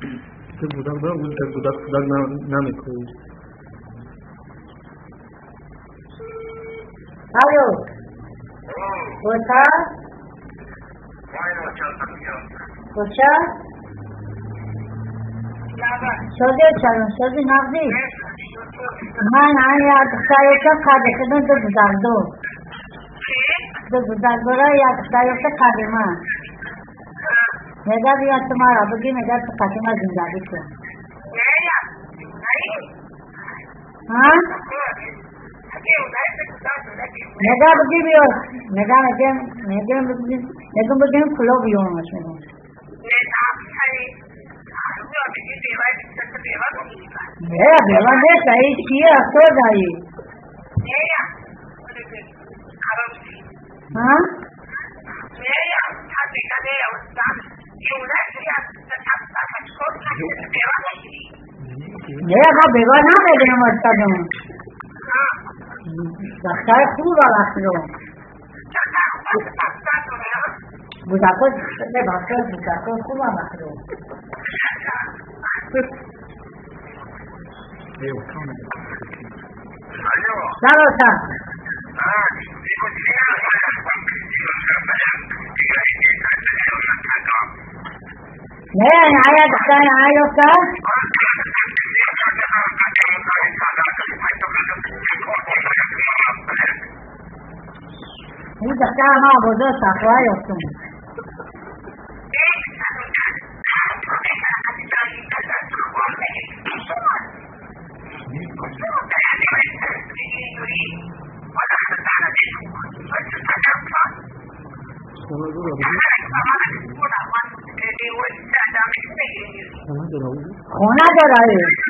که بودک نمیکنی. الو کجا؟ کجا؟ شدی نقدی؟ من آیا دختریوتا کارده کدن دو بزرگدو را یا دختریوتا کارده من نگاه بیاد تمہارا بگی نگاه تو فاطمه زندگی کن हाँ नगा बगी भी हो नगा बगी फुलो भी हो मशहूर मेरा बेवा ने सही किया तो जाई हाँ मेरा का बेवा ना दे मरता जो Bakar pura lah tu. Budak ni bakar pura lah tu. Salah sah. Ni ayat kan ayat kan. ini sekarang mau bodoh sakwa ya tuh. होना तो रहा है